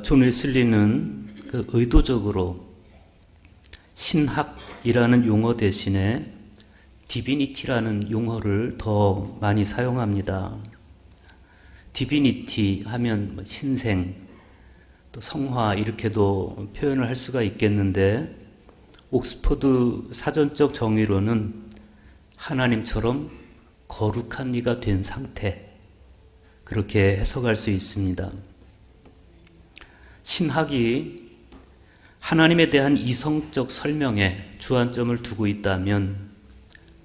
존 웨슬리는 의도적으로 신학이라는 용어 대신에 디비니티라는 용어를 더 많이 사용합니다. 디비니티 하면 신생, 또 성화 이렇게도 표현을 할 수가 있겠는데, 옥스퍼드 사전적 정의로는 하나님처럼 거룩한 이가 된 상태, 그렇게 해석할 수 있습니다. 신학이 하나님에 대한 이성적 설명에 주안점을 두고 있다면,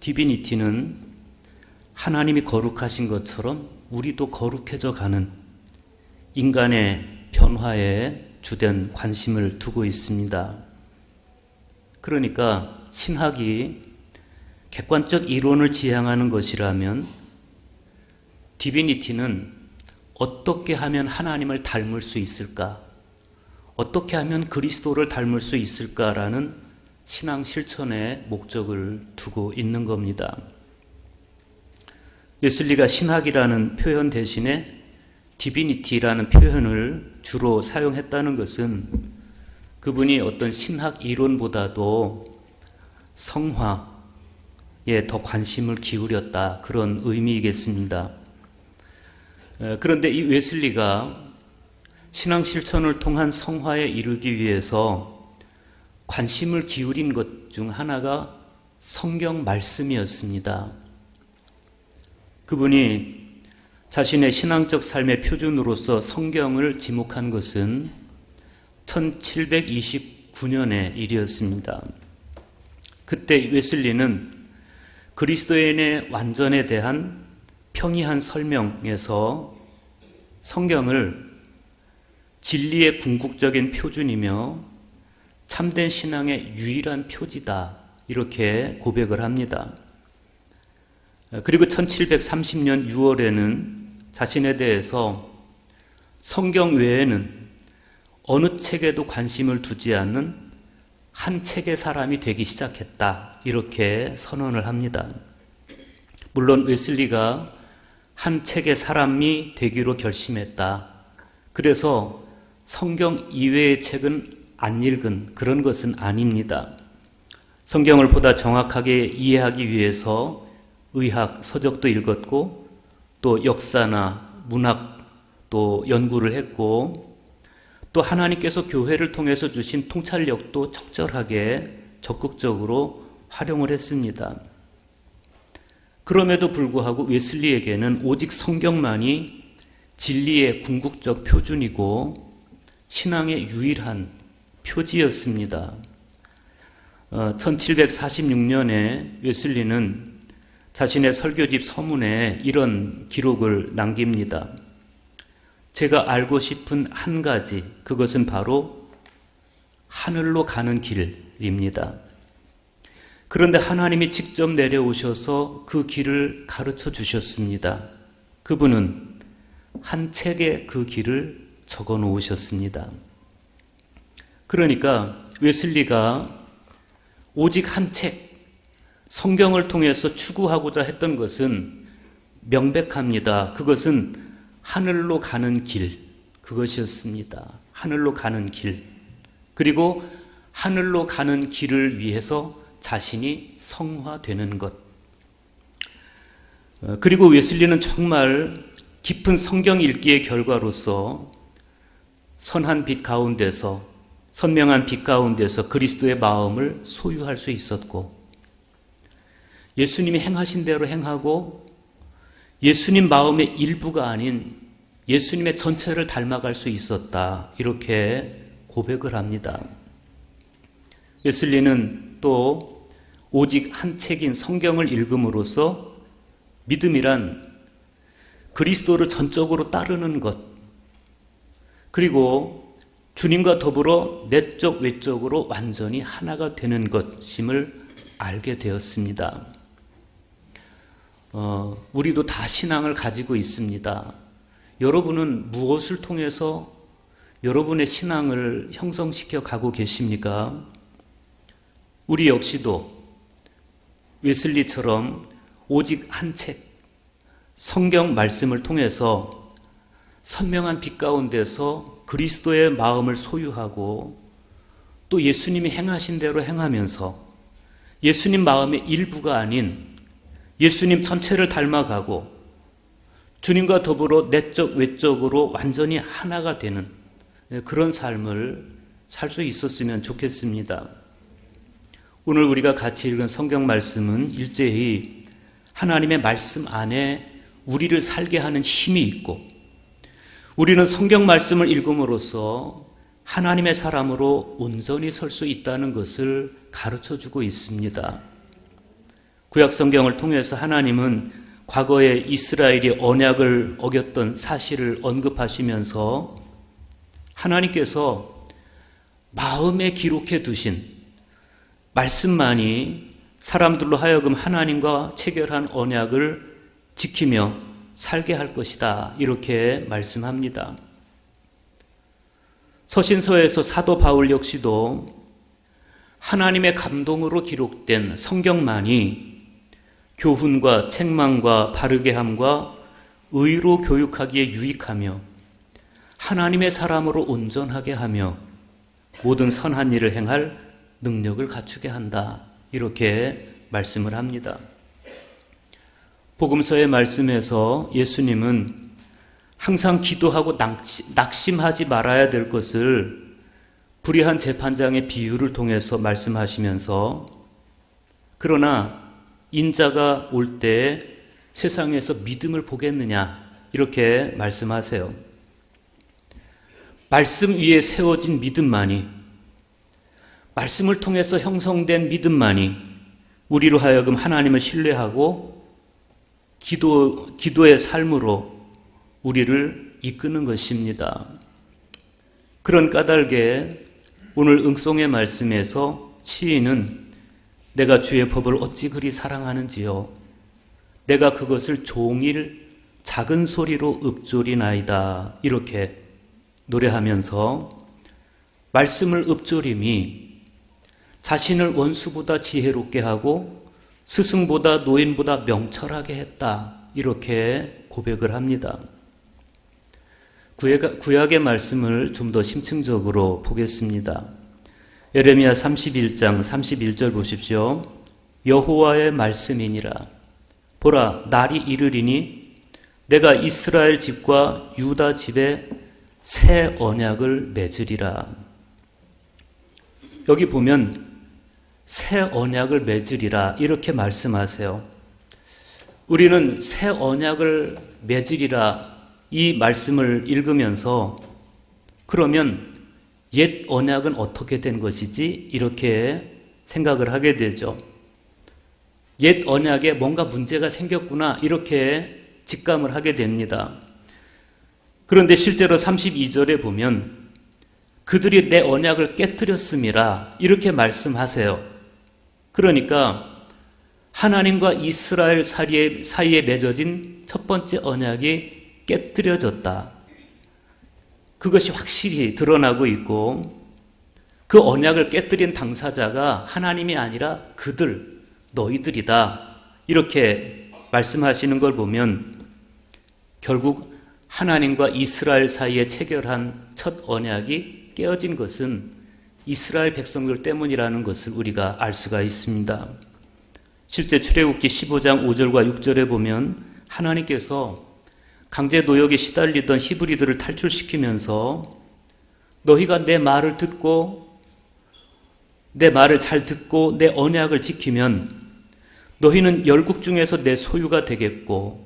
디비니티는 하나님이 거룩하신 것처럼 우리도 거룩해져 가는 인간의 변화에 주된 관심을 두고 있습니다. 그러니까 신학이 객관적 이론을 지향하는 것이라면, 디비니티는 어떻게 하면 하나님을 닮을 수 있을까? 어떻게 하면 그리스도를 닮을 수 있을까라는 신앙 실천의 목적을 두고 있는 겁니다. 웨슬리가 신학이라는 표현 대신에 디비니티라는 표현을 주로 사용했다는 것은 그분이 어떤 신학 이론보다도 성화에 더 관심을 기울였다, 그런 의미이겠습니다. 그런데 이 웨슬리가 신앙 실천을 통한 성화에 이르기 위해서 관심을 기울인 것 중 하나가 성경 말씀이었습니다. 그분이 자신의 신앙적 삶의 표준으로서 성경을 지목한 것은 1729년의 일이었습니다. 그때 웨슬리는 그리스도인의 완전에 대한 평이한 설명에서 성경을 진리의 궁극적인 표준이며 참된 신앙의 유일한 표지다, 이렇게 고백을 합니다. 그리고 1730년 6월에는 자신에 대해서 성경 외에는 어느 책에도 관심을 두지 않는 한 책의 사람이 되기 시작했다, 이렇게 선언을 합니다. 물론 웨슬리가 한 책의 사람이 되기로 결심했다, 그래서 성경 이외의 책은 안 읽은 그런 것은 아닙니다. 성경을 보다 정확하게 이해하기 위해서 의학, 서적도 읽었고, 또 역사나 문학 또 연구를 했고, 또 하나님께서 교회를 통해서 주신 통찰력도 적절하게 적극적으로 활용을 했습니다. 그럼에도 불구하고 웨슬리에게는 오직 성경만이 진리의 궁극적 표준이고 신앙의 유일한 표지였습니다. 1746년에 웨슬리는 자신의 설교집 서문에 이런 기록을 남깁니다. 제가 알고 싶은 한 가지, 그것은 바로 하늘로 가는 길입니다. 그런데 하나님이 직접 내려오셔서 그 길을 가르쳐 주셨습니다. 그분은 한 책에 그 길을 적어 놓으셨습니다. 그러니까 웨슬리가 오직 한 책, 성경을 통해서 추구하고자 했던 것은 명백합니다. 그것은 하늘로 가는 길, 그것이었습니다. 하늘로 가는 길. 그리고 하늘로 가는 길을 위해서 자신이 성화되는 것. 그리고 웨슬리는 정말 깊은 성경 읽기의 결과로서 선한 빛 가운데서, 선명한 빛 가운데서 그리스도의 마음을 소유할 수 있었고, 예수님이 행하신 대로 행하고 예수님 마음의 일부가 아닌 예수님의 전체를 닮아갈 수 있었다, 이렇게 고백을 합니다. 웨슬리는 또 오직 한 책인 성경을 읽음으로써 믿음이란 그리스도를 전적으로 따르는 것, 그리고 주님과 더불어 내적 외적으로 완전히 하나가 되는 것임을 알게 되었습니다. 우리도 다 신앙을 가지고 있습니다. 여러분은 무엇을 통해서 여러분의 신앙을 형성시켜 가고 계십니까? 우리 역시도 웨슬리처럼 오직 한 책, 성경 말씀을 통해서 선명한 빛 가운데서 그리스도의 마음을 소유하고 또 예수님이 행하신 대로 행하면서 예수님 마음의 일부가 아닌 예수님 전체를 닮아가고 주님과 더불어 내적 외적으로 완전히 하나가 되는 그런 삶을 살 수 있었으면 좋겠습니다. 오늘 우리가 같이 읽은 성경 말씀은 일제히 하나님의 말씀 안에 우리를 살게 하는 힘이 있고 우리는 성경 말씀을 읽음으로써 하나님의 사람으로 온전히 설 수 있다는 것을 가르쳐주고 있습니다. 구약 성경을 통해서 하나님은 과거에 이스라엘이 언약을 어겼던 사실을 언급하시면서 하나님께서 마음에 기록해 두신 말씀만이 사람들로 하여금 하나님과 체결한 언약을 지키며 살게 할 것이다. 이렇게 말씀합니다. 서신서에서 사도 바울 역시도 하나님의 감동으로 기록된 성경만이 교훈과 책망과 바르게 함과 의로 교육하기에 유익하며 하나님의 사람으로 온전하게 하며 모든 선한 일을 행할 능력을 갖추게 한다. 이렇게 말씀을 합니다. 복음서의 말씀에서 예수님은 항상 기도하고 낙심하지 말아야 될 것을 불의한 재판장의 비유를 통해서 말씀하시면서 그러나 인자가 올 때 세상에서 믿음을 보겠느냐 이렇게 말씀하세요. 말씀 위에 세워진 믿음만이 말씀을 통해서 형성된 믿음만이 우리로 하여금 하나님을 신뢰하고 기도의 삶으로 우리를 이끄는 것입니다. 그런 까닭에 오늘 응송의 말씀에서 시인은 내가 주의 법을 어찌 그리 사랑하는지요. 내가 그것을 종일 작은 소리로 읊조리나이다. 이렇게 노래하면서 말씀을 읊조림이 자신을 원수보다 지혜롭게 하고 스승보다 노인보다 명철하게 했다. 이렇게 고백을 합니다. 구약의 말씀을 좀 더 심층적으로 보겠습니다. 예레미야 31장 31절 보십시오. 여호와의 말씀이니라. 보라, 날이 이르리니 내가 이스라엘 집과 유다 집에 새 언약을 맺으리라. 여기 보면 새 언약을 맺으리라 이렇게 말씀하세요. 우리는 새 언약을 맺으리라 이 말씀을 읽으면서 그러면 옛 언약은 어떻게 된 것이지? 이렇게 생각을 하게 되죠. 옛 언약에 뭔가 문제가 생겼구나 이렇게 직감을 하게 됩니다. 그런데 실제로 32절에 보면 그들이 내 언약을 깨뜨렸음이라 이렇게 말씀하세요. 그러니까 하나님과 이스라엘 사이에 맺어진 첫 번째 언약이 깨뜨려졌다. 그것이 확실히 드러나고 있고 그 언약을 깨뜨린 당사자가 하나님이 아니라 너희들이다. 이렇게 말씀하시는 걸 보면 결국 하나님과 이스라엘 사이에 체결한 첫 언약이 깨어진 것은 이스라엘 백성들 때문이라는 것을 우리가 알 수가 있습니다. 실제 출애굽기 15장 5절과 6절에 보면 하나님께서 강제 노역에 시달리던 히브리들을 탈출시키면서 너희가 내 말을 잘 듣고 내 언약을 지키면 너희는 열국 중에서 내 소유가 되겠고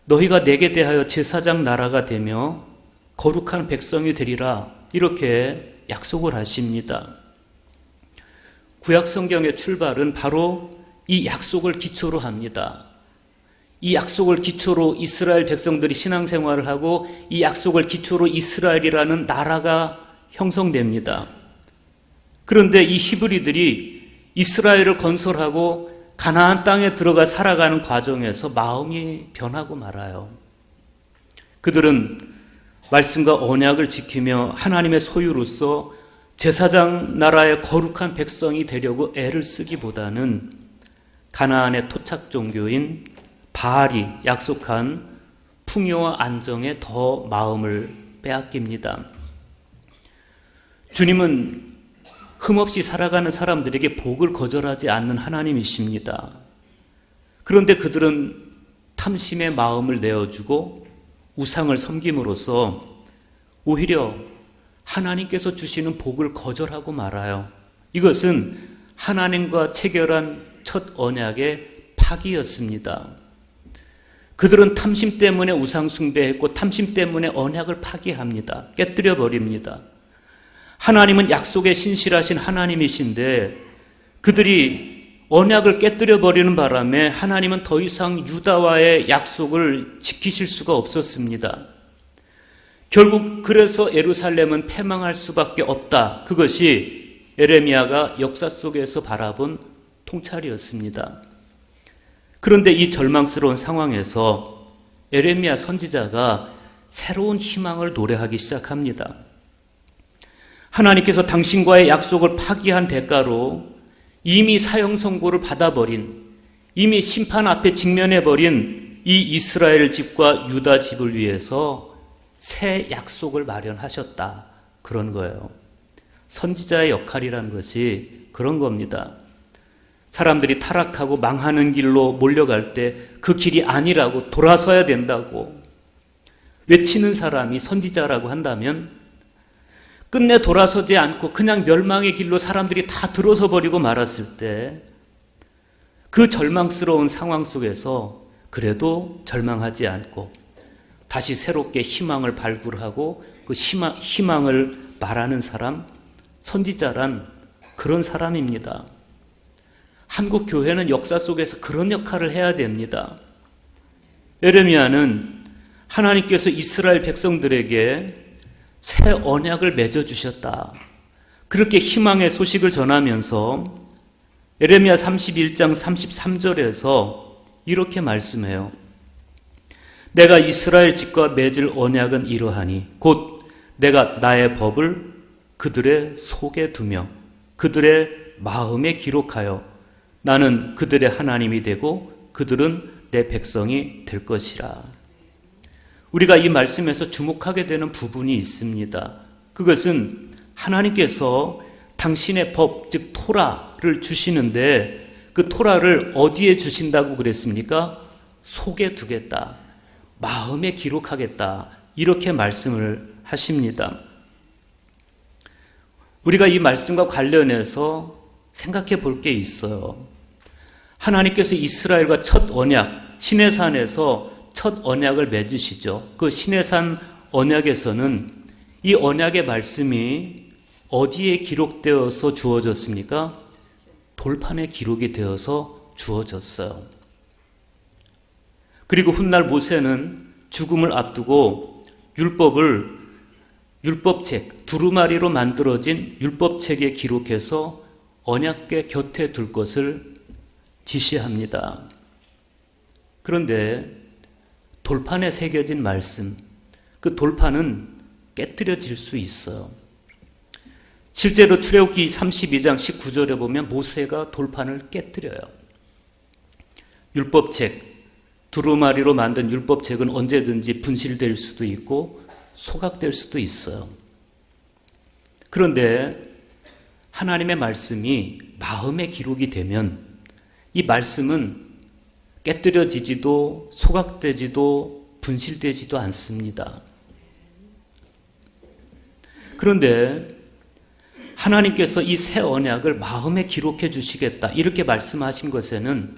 너희가 내게 대하여 제사장 나라가 되며 거룩한 백성이 되리라 이렇게 약속을 하십니다. 구약 성경의 출발은 바로 이 약속을 기초로 합니다. 이 약속을 기초로 이스라엘 백성들이 신앙생활을 하고 이 약속을 기초로 이스라엘이라는 나라가 형성됩니다. 그런데 이 히브리들이 이스라엘을 건설하고 가나안 땅에 들어가 살아가는 과정에서 마음이 변하고 말아요. 그들은 말씀과 언약을 지키며 하나님의 소유로서 제사장 나라의 거룩한 백성이 되려고 애를 쓰기보다는 가나안의 토착 종교인 바알이 약속한 풍요와 안정에 더 마음을 빼앗깁니다. 주님은 흠없이 살아가는 사람들에게 복을 거절하지 않는 하나님이십니다. 그런데 그들은 탐심의 마음을 내어주고 우상을 섬김으로써 오히려 하나님께서 주시는 복을 거절하고 말아요. 이것은 하나님과 체결한 첫 언약의 파기였습니다. 그들은 탐심 때문에 우상 숭배했고 탐심 때문에 언약을 파기합니다. 깨뜨려 버립니다. 하나님은 약속에 신실하신 하나님이신데 그들이 언약을 깨뜨려 버리는 바람에 하나님은 더 이상 유다와의 약속을 지키실 수가 없었습니다. 결국 그래서 예루살렘은 패망할 수밖에 없다. 그것이 예레미야가 역사 속에서 바라본 통찰이었습니다. 그런데 이 절망스러운 상황에서 예레미야 선지자가 새로운 희망을 노래하기 시작합니다. 하나님께서 당신과의 약속을 파기한 대가로 이미 사형 선고를 받아버린, 이미 심판 앞에 직면해버린 이 이스라엘 집과 유다 집을 위해서 새 약속을 마련하셨다. 그런 거예요. 선지자의 역할이라는 것이 그런 겁니다. 사람들이 타락하고 망하는 길로 몰려갈 때 그 길이 아니라고 돌아서야 된다고 외치는 사람이 선지자라고 한다면 끝내 돌아서지 않고 그냥 멸망의 길로 사람들이 다 들어서 버리고 말았을 때 그 절망스러운 상황 속에서 그래도 절망하지 않고 다시 새롭게 희망을 발굴하고 그 희망을 말하는 사람, 선지자란 그런 사람입니다. 한국 교회는 역사 속에서 그런 역할을 해야 됩니다. 예레미야는 하나님께서 이스라엘 백성들에게 새 언약을 맺어주셨다. 그렇게 희망의 소식을 전하면서 예레미야 31장 33절에서 이렇게 말씀해요. 내가 이스라엘 집과 맺을 언약은 이러하니 곧 내가 나의 법을 그들의 속에 두며 그들의 마음에 기록하여 나는 그들의 하나님이 되고 그들은 내 백성이 될 것이라. 우리가 이 말씀에서 주목하게 되는 부분이 있습니다. 그것은 하나님께서 당신의 법, 즉 토라를 주시는데 그 토라를 어디에 주신다고 그랬습니까? 속에 두겠다. 마음에 기록하겠다. 이렇게 말씀을 하십니다. 우리가 이 말씀과 관련해서 생각해 볼 게 있어요. 하나님께서 이스라엘과 첫 언약, 시내산에서 첫 언약을 맺으시죠. 그 시내산 언약에서는 이 언약의 말씀이 어디에 기록되어서 주어졌습니까? 돌판에 기록이 되어서 주어졌어요. 그리고 훗날 모세는 죽음을 앞두고 율법책, 두루마리로 만들어진 율법책에 기록해서 언약궤 곁에 둘 것을 지시합니다. 그런데 돌판에 새겨진 말씀, 그 돌판은 깨뜨려질 수 있어요. 실제로 출애굽기 32장 19절에 보면 모세가 돌판을 깨뜨려요. 율법책, 두루마리로 만든 율법책은 언제든지 분실될 수도 있고 소각될 수도 있어요. 그런데 하나님의 말씀이 마음에 기록이 되면 이 말씀은 깨뜨려지지도 소각되지도 분실되지도 않습니다. 그런데 하나님께서 이 새 언약을 마음에 기록해 주시겠다 이렇게 말씀하신 것에는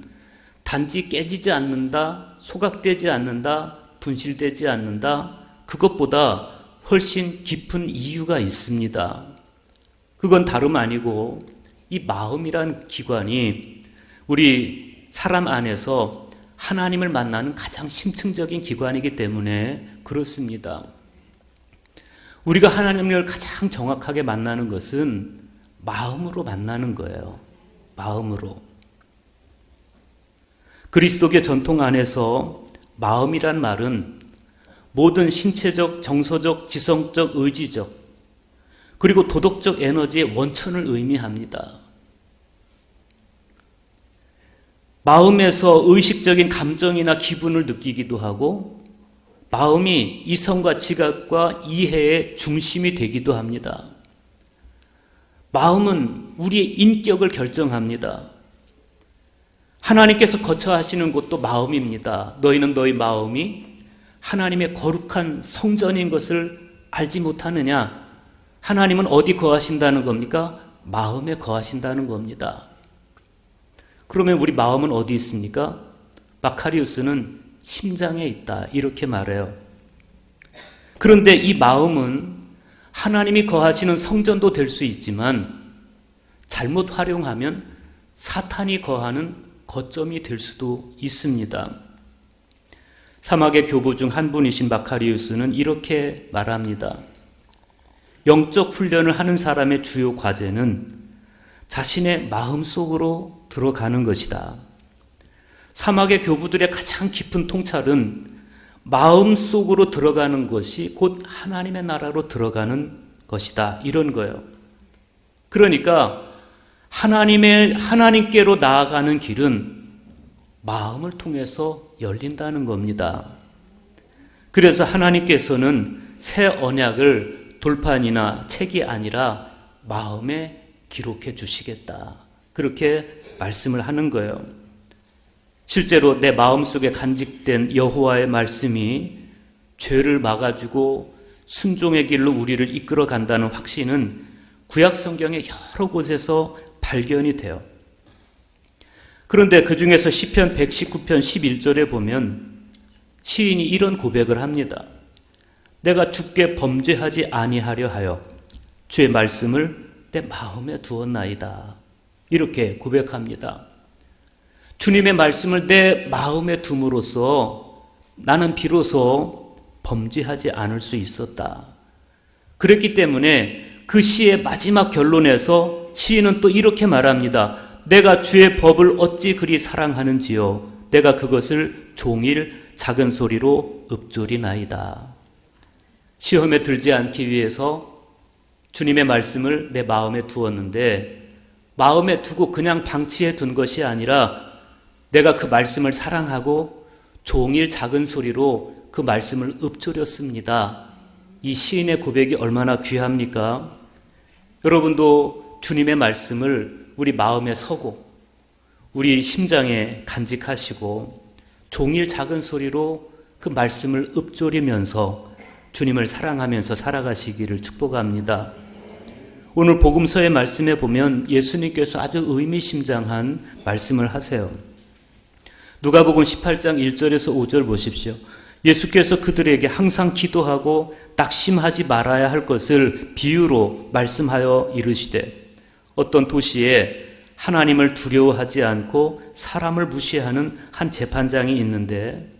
단지 깨지지 않는다, 소각되지 않는다, 분실되지 않는다, 그것보다 훨씬 깊은 이유가 있습니다. 그건 다름 아니고 이 마음이란 기관이 우리 사람 안에서 하나님을 만나는 가장 심층적인 기관이기 때문에 그렇습니다. 우리가 하나님을 가장 정확하게 만나는 것은 마음으로 만나는 거예요. 마음으로. 그리스도교 전통 안에서 마음이란 말은 모든 신체적, 정서적, 지성적, 의지적 그리고 도덕적 에너지의 원천을 의미합니다. 마음에서 의식적인 감정이나 기분을 느끼기도 하고 마음이 이성과 지각과 이해의 중심이 되기도 합니다. 마음은 우리의 인격을 결정합니다. 하나님께서 거처하시는 곳도 마음입니다. 너희는 너희 마음이 하나님의 거룩한 성전인 것을 알지 못하느냐? 하나님은 어디 거하신다는 겁니까? 마음에 거하신다는 겁니다. 그러면 우리 마음은 어디 있습니까? 마카리우스는 심장에 있다, 이렇게 말해요. 그런데 이 마음은 하나님이 거하시는 성전도 될 수 있지만 잘못 활용하면 사탄이 거하는 거점이 될 수도 있습니다. 사막의 교부 중 한 분이신 마카리우스는 이렇게 말합니다. 영적 훈련을 하는 사람의 주요 과제는 자신의 마음속으로 들어가는 것이다. 사막의 교부들의 가장 깊은 통찰은 마음속으로 들어가는 것이 곧 하나님의 나라로 들어가는 것이다, 이런 거예요. 그러니까 하나님께로 나아가는 길은 마음을 통해서 열린다는 겁니다. 그래서 하나님께서는 새 언약을 돌판이나 책이 아니라 마음에 기록해 주시겠다, 그렇게 말씀을 하는 거예요. 실제로 내 마음속에 간직된 여호와의 말씀이 죄를 막아주고 순종의 길로 우리를 이끌어 간다는 확신은 구약 성경의 여러 곳에서 발견이 돼요. 그런데 그 중에서 시편 119편 11절에 보면 시인이 이런 고백을 합니다. 내가 주께 범죄하지 아니하려 하여 주의 말씀을 내 마음에 두었나이다, 이렇게 고백합니다. 주님의 말씀을 내 마음에 둠으로써 나는 비로소 범죄하지 않을 수 있었다. 그랬기 때문에 그 시의 마지막 결론에서 시인은 또 이렇게 말합니다. 내가 주의 법을 어찌 그리 사랑하는지요. 내가 그것을 종일 작은 소리로 읊조리나이다. 시험에 들지 않기 위해서 주님의 말씀을 내 마음에 두었는데 마음에 두고 그냥 방치해 둔 것이 아니라 내가 그 말씀을 사랑하고 종일 작은 소리로 그 말씀을 읊조렸습니다. 이 시인의 고백이 얼마나 귀합니까? 여러분도 주님의 말씀을 우리 마음에 서고 우리 심장에 간직하시고 종일 작은 소리로 그 말씀을 읊조리면서 주님을 사랑하면서 살아가시기를 축복합니다. 오늘 복음서의 말씀에 보면 예수님께서 아주 의미심장한 말씀을 하세요. 누가복음 18장 1절에서 5절 보십시오. 예수께서 그들에게 항상 기도하고 낙심하지 말아야 할 것을 비유로 말씀하여 이르시되 어떤 도시에 하나님을 두려워하지 않고 사람을 무시하는 한 재판장이 있는데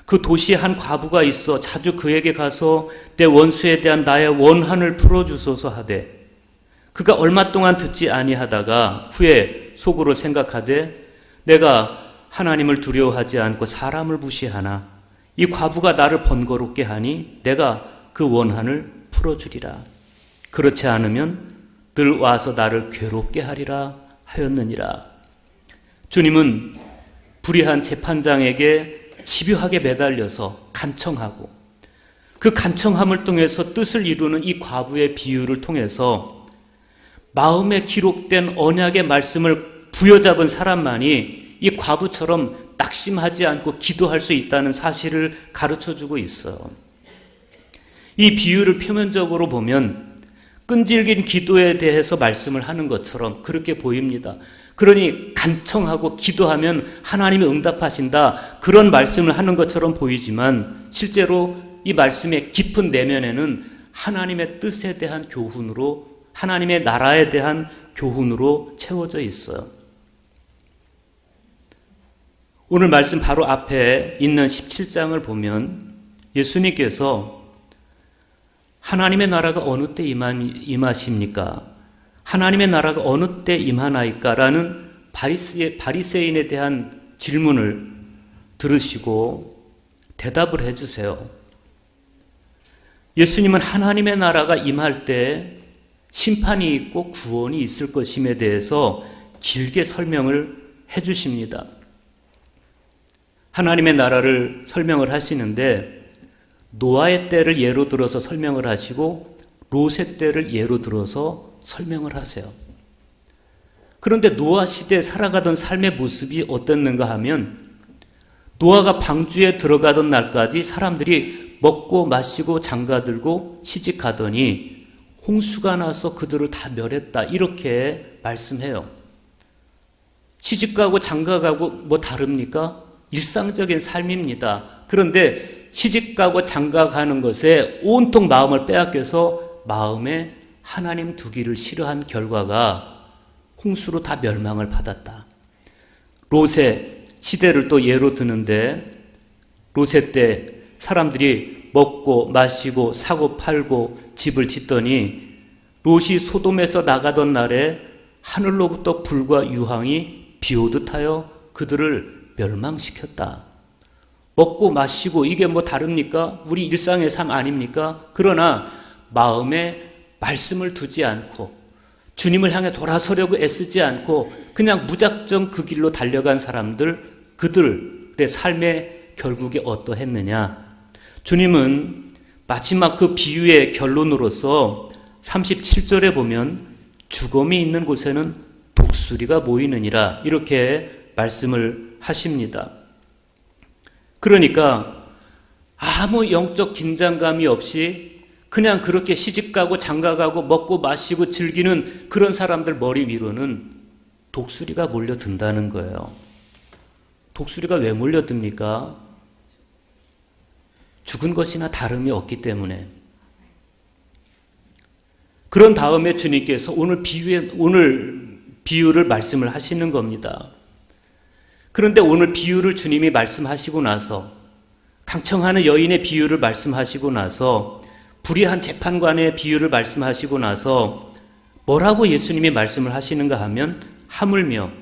그 도시에 한 과부가 있어 자주 그에게 가서 내 원수에 대한 나의 원한을 풀어주소서 하되 그가 얼마 동안 듣지 아니하다가 후에 속으로 생각하되 내가 하나님을 두려워하지 않고 사람을 무시하나 이 과부가 나를 번거롭게 하니 내가 그 원한을 풀어주리라. 그렇지 않으면 늘 와서 나를 괴롭게 하리라 하였느니라. 주님은 불의한 재판장에게 집요하게 매달려서 간청하고 그 간청함을 통해서 뜻을 이루는 이 과부의 비유를 통해서 마음에 기록된 언약의 말씀을 부여잡은 사람만이 이 과부처럼 낙심하지 않고 기도할 수 있다는 사실을 가르쳐주고 있어요. 이 비유를 표면적으로 보면 끈질긴 기도에 대해서 말씀을 하는 것처럼 그렇게 보입니다. 그러니 간청하고 기도하면 하나님이 응답하신다, 그런 말씀을 하는 것처럼 보이지만 실제로 이 말씀의 깊은 내면에는 하나님의 뜻에 대한 교훈으로, 하나님의 나라에 대한 교훈으로 채워져 있어요. 오늘 말씀 바로 앞에 있는 17장을 보면 예수님께서 하나님의 나라가 어느 때 임하십니까? 하나님의 나라가 어느 때 임하나이까? 라는 바리새인에 대한 질문을 들으시고 대답을 해주세요. 예수님은 하나님의 나라가 임할 때 심판이 있고 구원이 있을 것임에 대해서 길게 설명을 해주십니다. 하나님의 나라를 설명을 하시는데 노아의 때를 예로 들어서 설명을 하시고 롯의 때를 예로 들어서 설명을 하세요. 그런데 노아 시대에 살아가던 삶의 모습이 어땠는가 하면 노아가 방주에 들어가던 날까지 사람들이 먹고 마시고 장가들고 시집가더니 홍수가 나서 그들을 다 멸했다. 이렇게 말씀해요. 시집가고 장가가고 뭐 다릅니까? 일상적인 삶입니다. 그런데 시집가고 장가가는 것에 온통 마음을 빼앗겨서 마음에 하나님 두기를 싫어한 결과가 홍수로 다 멸망을 받았다. 롯의 시대를 또 예로 드는데 롯의 때 사람들이 먹고 마시고 사고 팔고 집을 짓더니 롯이 소돔에서 나가던 날에 하늘로부터 불과 유황이 비오듯 하여 그들을 멸망시켰다. 먹고 마시고 이게 뭐 다릅니까? 우리 일상의 삶 아닙니까? 그러나 마음에 말씀을 두지 않고 주님을 향해 돌아서려고 애쓰지 않고 그냥 무작정 그 길로 달려간 사람들, 그들의 삶의 결국이 어떠했느냐? 주님은 마지막 그 비유의 결론으로서 37절에 보면 죽음이 있는 곳에는 독수리가 모이느니라 이렇게 말씀을 하십니다. 그러니까 아무 영적 긴장감이 없이 그냥 그렇게 시집가고 장가가고 먹고 마시고 즐기는 그런 사람들 머리 위로는 독수리가 몰려든다는 거예요. 독수리가 왜 몰려듭니까? 죽은 것이나 다름이 없기 때문에. 그런 다음에 주님께서 오늘 비유를 말씀을 하시는 겁니다. 그런데 오늘 비유를 주님이 말씀하시고 나서 강청하는 여인의 비유를 말씀하시고 나서 불의한 재판관의 비유를 말씀하시고 나서 뭐라고 예수님이 말씀을 하시는가 하면 하물며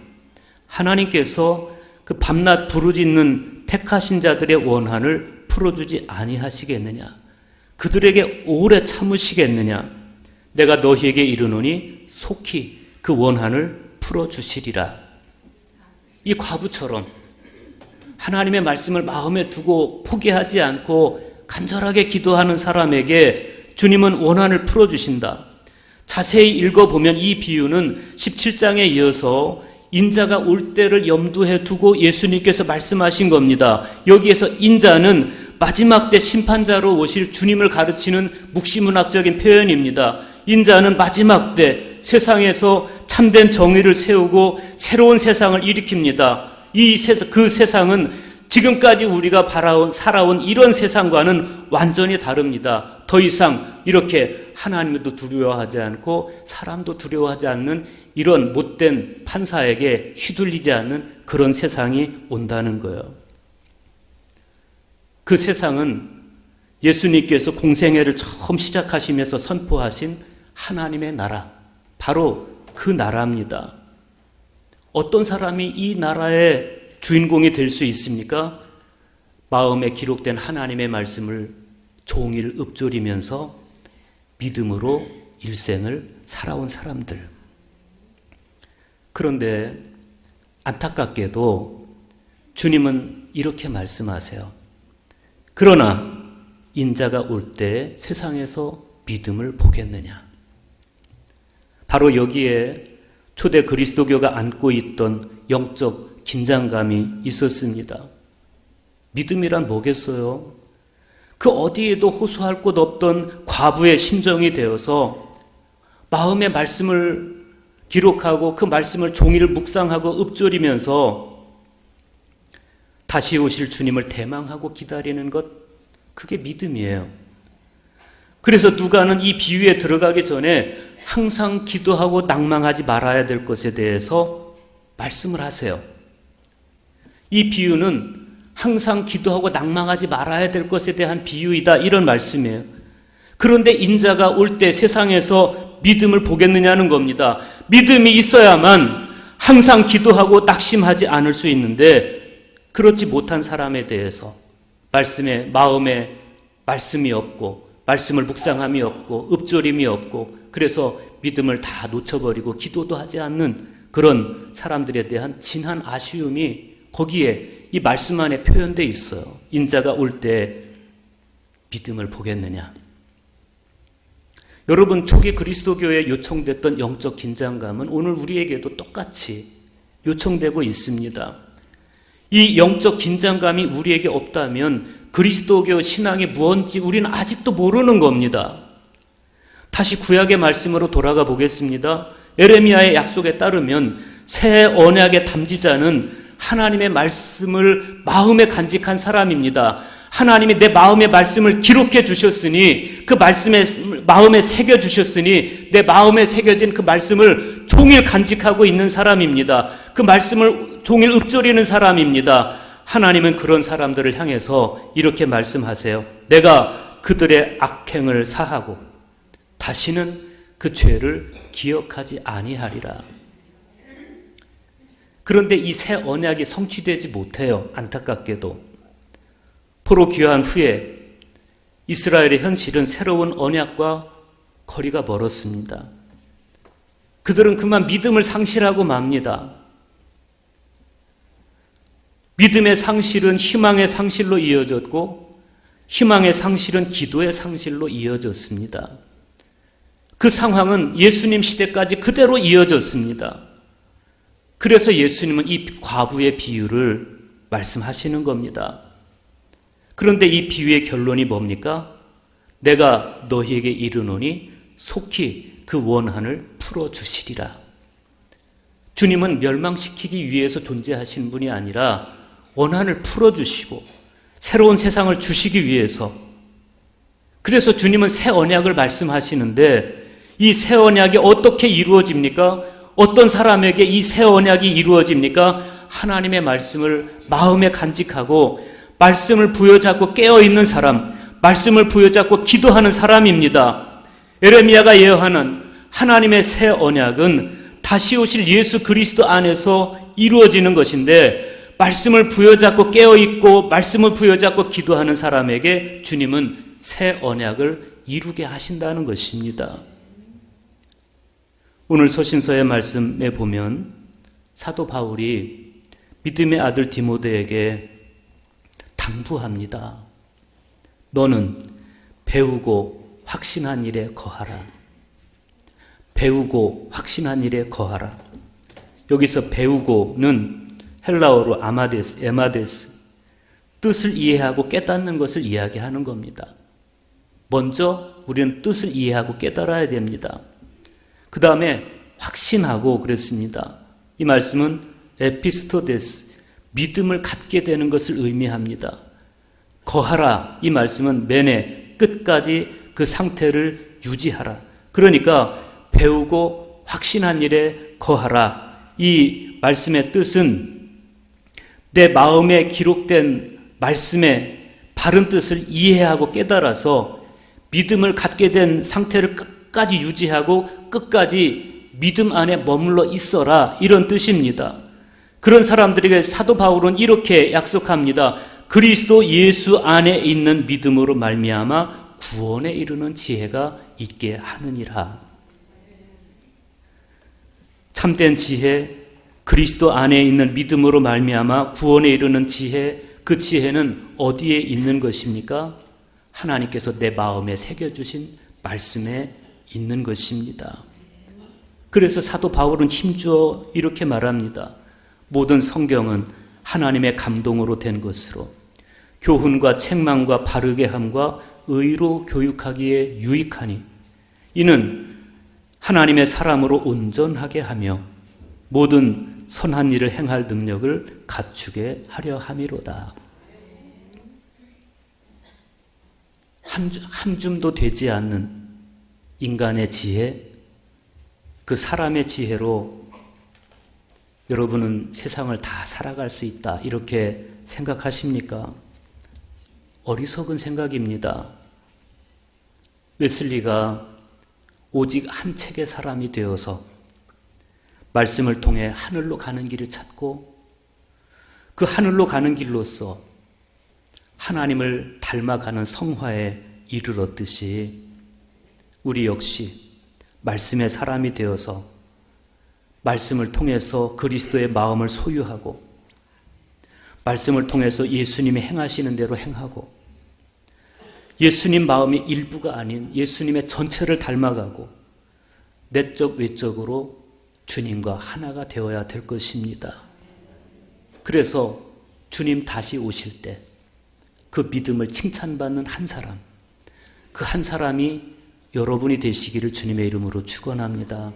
하나님께서 그 밤낮 부르짖는 택하신 자들의 원한을 풀어주지 아니하시겠느냐? 그들에게 오래 참으시겠느냐? 내가 너희에게 이르노니 속히 그 원한을 풀어주시리라. 이 과부처럼 하나님의 말씀을 마음에 두고 포기하지 않고 간절하게 기도하는 사람에게 주님은 원한을 풀어주신다. 자세히 읽어보면 이 비유는 17장에 이어서 인자가 올 때를 염두에 두고 예수님께서 말씀하신 겁니다. 여기에서 인자는 마지막 때 심판자로 오실 주님을 가르치는 묵시문학적인 표현입니다. 인자는 마지막 때 세상에서 참된 정의를 세우고 새로운 세상을 일으킵니다. 그 세상은 지금까지 우리가 살아온 이런 세상과는 완전히 다릅니다. 더 이상 이렇게 하나님도 두려워하지 않고 사람도 두려워하지 않는 이런 못된 판사에게 휘둘리지 않는 그런 세상이 온다는 거예요. 그 세상은 예수님께서 공생애를 처음 시작하시면서 선포하신 하나님의 나라, 바로 그 나라입니다. 어떤 사람이 이 나라의 주인공이 될 수 있습니까? 마음에 기록된 하나님의 말씀을 종일 읊조리면서 믿음으로 일생을 살아온 사람들. 그런데 안타깝게도 주님은 이렇게 말씀하세요. 그러나 인자가 올 때 세상에서 믿음을 보겠느냐? 바로 여기에 초대 그리스도교가 안고 있던 영적 긴장감이 있었습니다. 믿음이란 뭐겠어요? 그 어디에도 호소할 곳 없던 과부의 심정이 되어서 마음의 말씀을 기록하고 그 말씀을 종일 묵상하고 읊조리면서 다시 오실 주님을 대망하고 기다리는 것, 그게 믿음이에요. 그래서 누가는 이 비유에 들어가기 전에 항상 기도하고 낭망하지 말아야 될 것에 대해서 말씀을 하세요. 이 비유는 항상 기도하고 낭망하지 말아야 될 것에 대한 비유이다, 이런 말씀이에요. 그런데 인자가 올 때 세상에서 믿음을 보겠느냐는 겁니다. 믿음이 있어야만 항상 기도하고 낙심하지 않을 수 있는데 그렇지 못한 사람에 대해서 마음에 말씀이 없고 말씀을 묵상함이 없고 읊조림이 없고 그래서 믿음을 다 놓쳐버리고 기도도 하지 않는 그런 사람들에 대한 진한 아쉬움이 거기에 이 말씀 안에 표현되어 있어요. 인자가 올 때 믿음을 보겠느냐? 여러분, 초기 그리스도교에 요청됐던 영적 긴장감은 오늘 우리에게도 똑같이 요청되고 있습니다. 이 영적 긴장감이 우리에게 없다면 그리스도교 신앙이 무엇인지 우리는 아직도 모르는 겁니다. 다시 구약의 말씀으로 돌아가 보겠습니다. 에레미야의 약속에 따르면 새 언약의 담지자는 하나님의 말씀을 마음에 간직한 사람입니다. 하나님이 내 마음의 말씀을 기록해 주셨으니 그 말씀에 마음에 새겨 주셨으니 내 마음에 새겨진 그 말씀을 종일 간직하고 있는 사람입니다. 그 말씀을 종일 읊조리는 사람입니다. 하나님은 그런 사람들을 향해서 이렇게 말씀하세요. 내가 그들의 악행을 사하고 다시는 그 죄를 기억하지 아니하리라. 그런데 이 새 언약이 성취되지 못해요. 안타깝게도. 포로 귀환 후에 이스라엘의 현실은 새로운 언약과 거리가 멀었습니다. 그들은 그만 믿음을 상실하고 맙니다. 믿음의 상실은 희망의 상실로 이어졌고 희망의 상실은 기도의 상실로 이어졌습니다. 그 상황은 예수님 시대까지 그대로 이어졌습니다. 그래서 예수님은 이 과부의 비유를 말씀하시는 겁니다. 그런데 이 비유의 결론이 뭡니까? 내가 너희에게 이르노니 속히 그 원한을 풀어주시리라. 주님은 멸망시키기 위해서 존재하신 분이 아니라 원한을 풀어주시고 새로운 세상을 주시기 위해서, 그래서 주님은 새 언약을 말씀하시는데 이 새 언약이 어떻게 이루어집니까? 어떤 사람에게 이 새 언약이 이루어집니까? 하나님의 말씀을 마음에 간직하고 말씀을 부여잡고 깨어있는 사람, 말씀을 부여잡고 기도하는 사람입니다. 에레미야가 예언하는 하나님의 새 언약은 다시 오실 예수 그리스도 안에서 이루어지는 것인데, 말씀을 부여잡고 깨어있고 말씀을 부여잡고 기도하는 사람에게 주님은 새 언약을 이루게 하신다는 것입니다. 오늘 서신서의 말씀에 보면 사도 바울이 믿음의 아들 디모데에게 당부합니다. 너는 배우고 확신한 일에 거하라. 배우고 확신한 일에 거하라. 여기서 배우고는 헬라어로 에마데스, 뜻을 이해하고 깨닫는 것을 이야기하는 겁니다. 먼저 우리는 뜻을 이해하고 깨달아야 됩니다. 그 다음에 확신하고 그랬습니다. 이 말씀은 에피스토데스, 믿음을 갖게 되는 것을 의미합니다. 거하라, 이 말씀은 메네, 끝까지 그 상태를 유지하라. 그러니까 배우고 확신한 일에 거하라. 이 말씀의 뜻은 내 마음에 기록된 말씀의 바른 뜻을 이해하고 깨달아서 믿음을 갖게 된 상태를 끝까지 유지하고 끝까지 믿음 안에 머물러 있어라, 이런 뜻입니다. 그런 사람들에게 사도 바울은 이렇게 약속합니다. 그리스도 예수 안에 있는 믿음으로 말미암아 구원에 이르는 지혜가 있게 하느니라. 참된 지혜, 그리스도 안에 있는 믿음으로 말미암아 구원에 이르는 지혜, 그 지혜는 어디에 있는 것입니까? 하나님께서 내 마음에 새겨주신 말씀에 있는 것입니다. 그래서 사도 바울은 힘주어 이렇게 말합니다. 모든 성경은 하나님의 감동으로 된 것으로 교훈과 책망과 바르게 함과 의로 교육하기에 유익하니 이는 하나님의 사람으로 온전하게 하며 모든 선한 일을 행할 능력을 갖추게 하려 함이로다. 한 줌도 되지 않는 인간의 지혜, 그 사람의 지혜로 여러분은 세상을 다 살아갈 수 있다, 이렇게 생각하십니까? 어리석은 생각입니다. 웨슬리가 오직 한 책의 사람이 되어서 말씀을 통해 하늘로 가는 길을 찾고 그 하늘로 가는 길로서 하나님을 닮아가는 성화에 이르렀듯이 우리 역시 말씀의 사람이 되어서 말씀을 통해서 그리스도의 마음을 소유하고 말씀을 통해서 예수님이 행하시는 대로 행하고 예수님 마음의 일부가 아닌 예수님의 전체를 닮아가고 내적 외적으로 주님과 하나가 되어야 될 것입니다. 그래서 주님 다시 오실 때 그 믿음을 칭찬받는 한 사람, 그 한 사람이 여러분이 되시기를 주님의 이름으로 축원합니다.